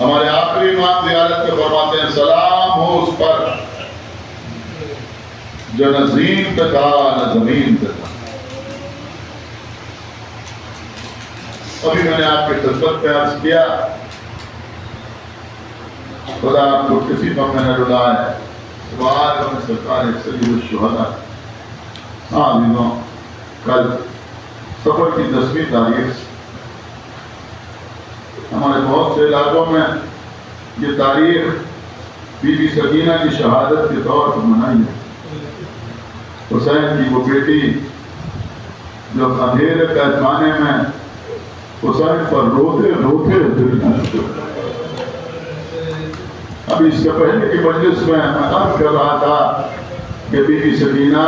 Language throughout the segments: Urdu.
ہمارے آخری امام زیارت کے فرماتے ہیں سلام ہو اس پر جو نہ زین پہ تھا نہ زمین پہ تھا. ابھی میں نے آپ کی خدمت میں عرض کیا خدا آپ کو کسی غم میں نہ ڈالائے. سوال ہمیں سرکار سید الشہداء. ہاں عزیزوں، کل سفر کی 10ویں تاریخ ہمارے بہت سے علاقوں میں یہ تاریخ بی بی سکینہ کی شہادت کے طور پر منائی ہے. حسین کی وہ بیٹی جو اندھیرے قید خانے میں حسین پر روتے روتے ابھی اس سے پہلے کی مجلس میں عرض کر رہا تھا کہ بی بی سکینہ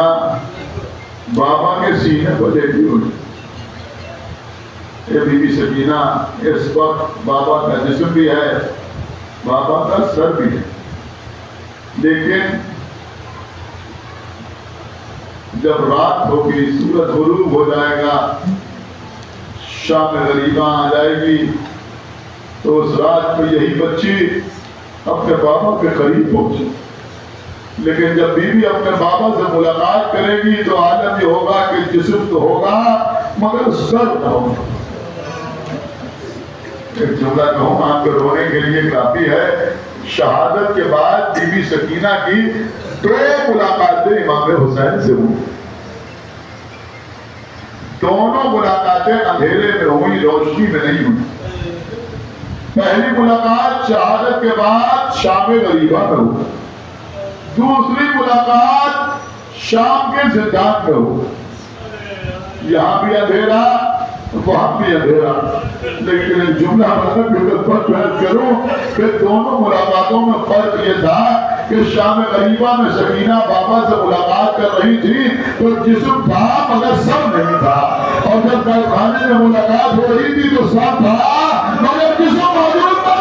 بابا کے سینے پر لیٹی ہوئی. یہ بی بی سکینہ اس وقت بابا کا جسم بھی ہے، بابا کا سر بھی ہے، لیکن جب رات ہوگی، سورج غروب ہو جائے گا، شام غریباں آ جائے گی، تو اس رات کو یہی بچی اپنے بابا کے قریب پہنچے. لیکن جب بیوی اپنے بابا سے ملاقات کرے گی تو عالم یہ ہوگا کہ جسم تو ہوگا مگر سر نہ ہوگا. ایک جملہ کہوں آپ کو رونے کے لیے کافی ہے. شہادت کے بعد بی بی سکینہ کی 2 ملاقاتیں امام حسین سے ہوئی. دونوں ملاقاتیں اندھیرے میں ہوئی، روشنی میں نہیں ہوئی. پہلی ملاقات شہادت کے بعد شام غریبہ میں ہوئی، دوسری ملاقات شام کے زندان میں ہوئی. یہاں بھی اندھیرا وہاں بھی اندھیرا. لیکن ایک جملہ کروں کہ دونوں ملاقاتوں میں فرق یہ تھا کہ شام غریبہ میں سکینہ بابا سے ملاقات کر رہی تھی تو جسم تھا مگر سر نہیں تھا، اور جب قید خانے میں ملاقات ہو رہی تھی تو سر تھا مگر جسم موجود تھا.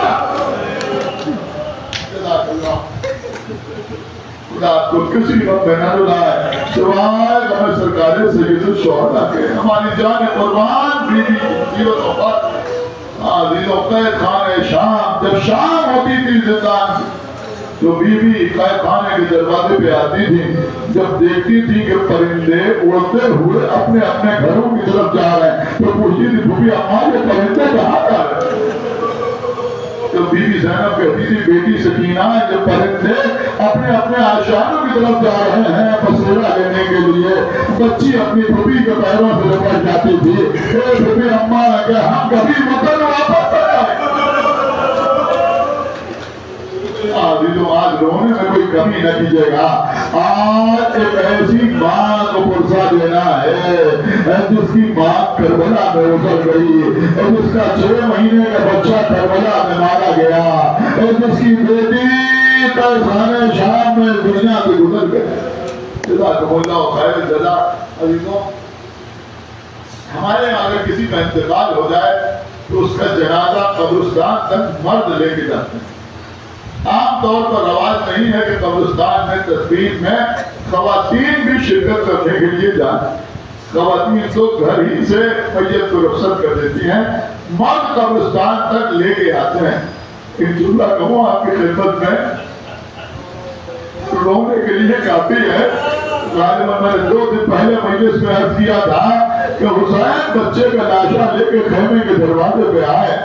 خدا کو کسی وقت نہ رلائے سوائے ہمیں سرکار سید الشہداء کے. ہماری جان قربان بیوی جیوت وفات عزیزوں قید خانے شام، جب شام ہوتی تھی زندان تو بیوی قید خانے کے دروازے پہ آتی تھی. جب دیکھتی تھی کہ پرندے اڑتے ہوئے اپنے اپنے گھروں کی طرف جا رہے ہیں تو پوچھتی تھی پھوپھی اماں یہ پرندے کہاں جا رہے ہیں؟ تو بی بی زینب کہتی تھی بیٹی سکینہ یہ پرندے اپنے اپنے آشیانوں کی طرف جا رہے ہیں بسیرا لینے کے لیے. بچی اپنی پھوپھی کے پیروں سے لپٹ جاتی تھی. اے پھوپھی اماں کہ ہم کبھی وطن واپس آئے. آج رونے میں کوئی کمی نہ کیجیے گا. آج ایک ایسی ماں کو پرسا دینا ہے جس کی ماں کربلا میں اتر گئی، جس کا 6 مہینے کا بچہ کربلا میں مارا گیا، جس کی بیٹی قید خانے شام میں دنیا سے گزر گئی. جزاکم اللہ خیر جزا. عزیزوں، ہمارے یہاں اگر کسی کا انتقال ہو جائے تو اس کا جنازہ قبرستان تک مرد لے کے جاتے ہیں. عام طور پر رواج نہیں ہے کہ قبرستان میں تدفین میں خواتین بھی شرکت کرنے کے لیے جائیں. خواتین تو گھر ہی سے میت کو رخصت کر دیتی ہیں، مرد قبرستان تک لے کے آتے ہیں. ایک جملہ کہوں آپ کی خدمت میں، رونے کے لیے کافی ہے. غالباً میں نے 2 دن پہلے مجلس میں عرض کیا تھا کہ حسین بچے کا لاشا لے کے خیمے کے دروازے پہ آئے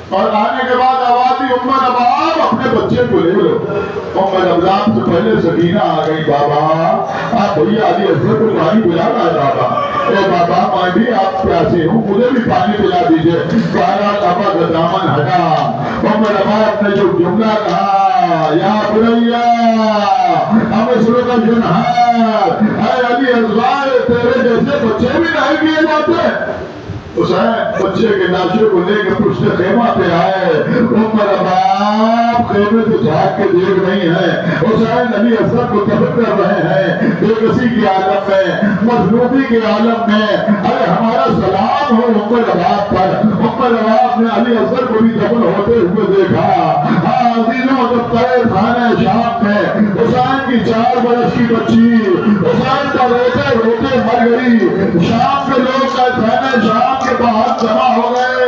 اور آنے کے بعد آواز دی ام رباب اپنے بچے کو لے لو. ام رباب سے پہلے سکینہ آ گئی. بابا آپ بھیا علی اصغر کو پانی پلا رہا ہے. بابا اے بابا میں بھی آپ پیاسے ہوں، مجھے بھی پانی پلا دیجئے. بہرحال ابا کا دامن ہٹا. ام رباب نے جو جملہ کہا یا بنیا امسر کا جنہار، اے علی اصغر تیرے جیسے بچے بھی نہیں کیے جاتے. حسین بچے کے لاشے کو لے کے پشت خیمہ پہ آئے. عمر اباب خیمے سے جھاگ کے دیکھ نہیں ہے. حسین علی اصغر کو دفن کر رہے ہیں بے کسی کے عالم میں، مظلومی کے عالم میں. ارے ہمارا سلام ہو عمر اباب پر. عمر اباب نے علی اصغر کو بھی دفن ہوتے ہوئے دیکھا. عزیزوں، جب قید خانہ شام میں حسین کی 4 برس کی بچی حسین کا روتے روتے مر گئی. شام کے لوگ قید خانہ شام کے باہر جمع ہو گئے.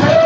6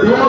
2